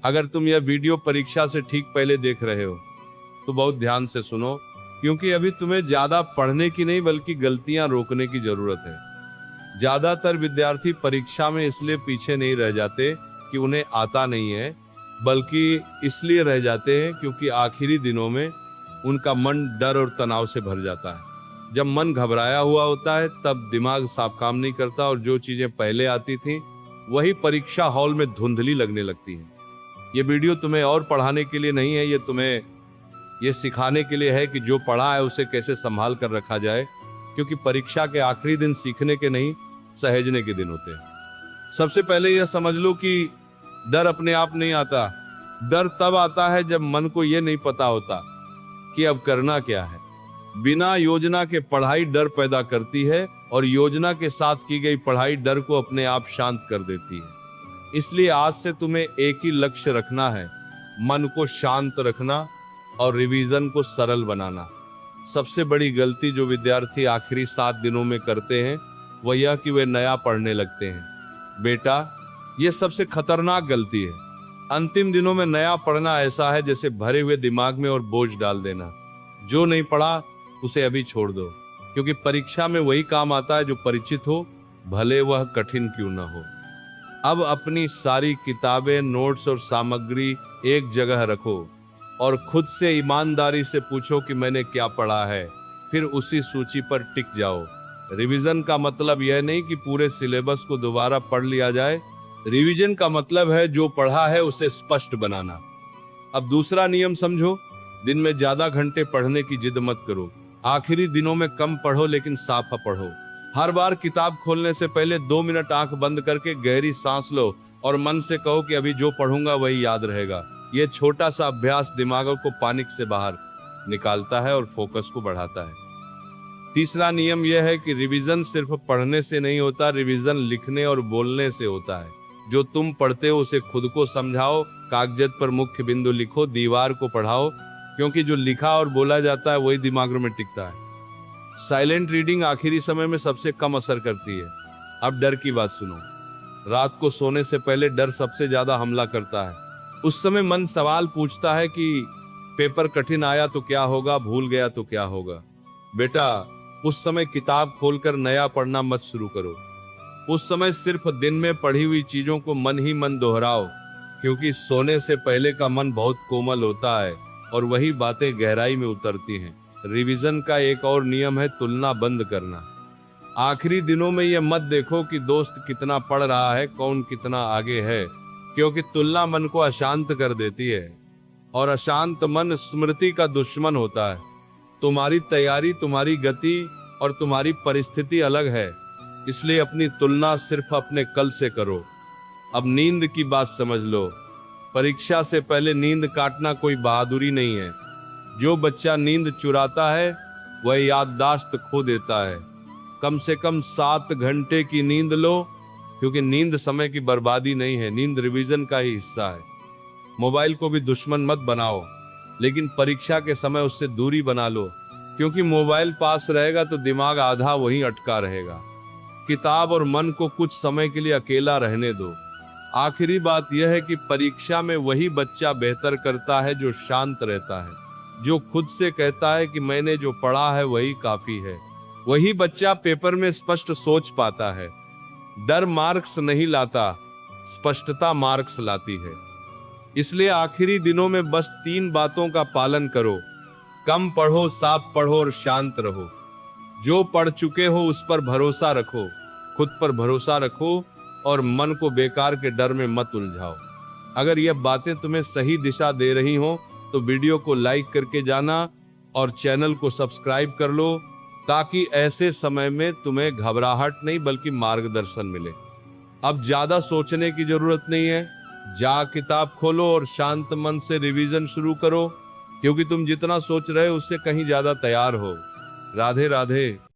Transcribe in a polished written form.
अगर तुम यह वीडियो परीक्षा से ठीक पहले देख रहे हो तो बहुत ध्यान से सुनो, क्योंकि अभी तुम्हें ज्यादा पढ़ने की नहीं बल्कि गलतियां रोकने की जरूरत है। ज्यादातर विद्यार्थी परीक्षा में इसलिए पीछे नहीं रह जाते कि उन्हें आता नहीं है, बल्कि इसलिए रह जाते हैं क्योंकि आखिरी दिनों में उनका मन डर और तनाव से भर जाता है। जब मन घबराया हुआ होता है तब दिमाग साफ काम नहीं करता और जो चीजें पहले आती थी वही परीक्षा हॉल में धुंधली लगने लगती हैं। ये वीडियो तुम्हें और पढ़ाने के लिए नहीं है, ये तुम्हें ये सिखाने के लिए है कि जो पढ़ा है उसे कैसे संभाल कर रखा जाए, क्योंकि परीक्षा के आखिरी दिन सीखने के नहीं सहेजने के दिन होते हैं। सबसे पहले यह समझ लो कि डर अपने आप नहीं आता। डर तब आता है जब मन को यह नहीं पता होता कि अब करना क्या है। बिना योजना के पढ़ाई डर पैदा करती है और योजना के साथ की गई पढ़ाई डर को अपने आप शांत कर देती है। इसलिए आज से तुम्हें एक ही लक्ष्य रखना है, मन को शांत रखना और रिवीजन को सरल बनाना। सबसे बड़ी गलती जो विद्यार्थी आखिरी 7 दिनों में करते हैं वह यह कि वे नया पढ़ने लगते हैं। बेटा, यह सबसे खतरनाक गलती है। अंतिम दिनों में नया पढ़ना ऐसा है जैसे भरे हुए दिमाग में और बोझ डाल देना। जो नहीं पढ़ा उसे अभी छोड़ दो, क्योंकि परीक्षा में वही काम आता है जो परिचित हो, भले वह कठिन क्यों न हो। अब अपनी सारी किताबें, नोट्स और सामग्री एक जगह रखो और खुद से ईमानदारी से पूछो कि मैंने क्या पढ़ा है। फिर उसी सूची पर टिक जाओ। रिवीजन का मतलब यह नहीं कि पूरे सिलेबस को दोबारा पढ़ लिया जाए। रिवीजन का मतलब है जो पढ़ा है उसे स्पष्ट बनाना। अब दूसरा नियम समझो, दिन में ज्यादा घंटे पढ़ने की जिद मत करो। आखिरी दिनों में कम पढ़ो लेकिन साफा पढ़ो। हर बार किताब खोलने से पहले 2 मिनट आंख बंद करके गहरी सांस लो और मन से कहो कि अभी जो पढ़ूंगा वही याद रहेगा। यह छोटा सा अभ्यास दिमाग को पैनिक से बाहर निकालता है और फोकस को बढ़ाता है। तीसरा नियम यह है कि रिवीजन सिर्फ पढ़ने से नहीं होता, रिवीजन लिखने और बोलने से होता है। जो तुम पढ़ते हो उसे खुद को समझाओ, कागज पर मुख्य बिंदु लिखो, दीवार को पढ़ाओ, क्योंकि जो लिखा और बोला जाता है वही दिमाग में टिकता है। साइलेंट रीडिंग आखिरी समय में सबसे कम असर करती है। अब डर की बात सुनो। रात को सोने से पहले डर सबसे ज्यादा हमला करता है। उस समय मन सवाल पूछता है कि पेपर कठिन आया तो क्या होगा, भूल गया तो क्या होगा। बेटा, उस समय किताब खोलकर नया पढ़ना मत शुरू करो। उस समय सिर्फ दिन में पढ़ी हुई चीजों को मन ही मन दोहराओ, क्योंकि सोने से पहले का मन बहुत कोमल होता है और वही बातें गहराई में उतरती हैं। रिवीजन का एक और नियम है तुलना बंद करना। आखिरी दिनों में यह मत देखो कि दोस्त कितना पढ़ रहा है, कौन कितना आगे है, क्योंकि तुलना मन को अशांत कर देती है और अशांत मन स्मृति का दुश्मन होता है। तुम्हारी तैयारी, तुम्हारी गति और तुम्हारी परिस्थिति अलग है, इसलिए अपनी तुलना सिर्फ अपने कल से करो। अब नींद की बात समझ लो। परीक्षा से पहले नींद काटना कोई बहादुरी नहीं है। जो बच्चा नींद चुराता है वह याददाश्त खो देता है। कम से कम 7 घंटे की नींद लो, क्योंकि नींद समय की बर्बादी नहीं है, नींद रिवीजन का ही हिस्सा है। मोबाइल को भी दुश्मन मत बनाओ, लेकिन परीक्षा के समय उससे दूरी बना लो, क्योंकि मोबाइल पास रहेगा तो दिमाग आधा वहीं अटका रहेगा। किताब और मन को कुछ समय के लिए अकेला रहने दो। आखिरी बात यह है कि परीक्षा में वही बच्चा बेहतर करता है जो शांत रहता है, जो खुद से कहता है कि मैंने जो पढ़ा है वही काफी है। वही बच्चा पेपर में स्पष्ट सोच पाता है। डर मार्क्स नहीं लाता, स्पष्टता मार्क्स लाती है। इसलिए आखिरी दिनों में बस 3 बातों का पालन करो। कम पढ़ो, साफ पढ़ो और शांत रहो। जो पढ़ चुके हो उस पर भरोसा रखो, खुद पर भरोसा रखो और मन को बेकार के डर में मत उलझाओ। अगर यह बातें तुम्हें सही दिशा दे रही हो तो वीडियो को लाइक करके जाना और चैनल को सब्सक्राइब कर लो, ताकि ऐसे समय में तुम्हें घबराहट नहीं बल्कि मार्गदर्शन मिले। अब ज्यादा सोचने की जरूरत नहीं है। जा किताब खोलो और शांत मन से रिवीजन शुरू करो, क्योंकि तुम जितना सोच रहे हो उससे कहीं ज्यादा तैयार हो। राधे राधे।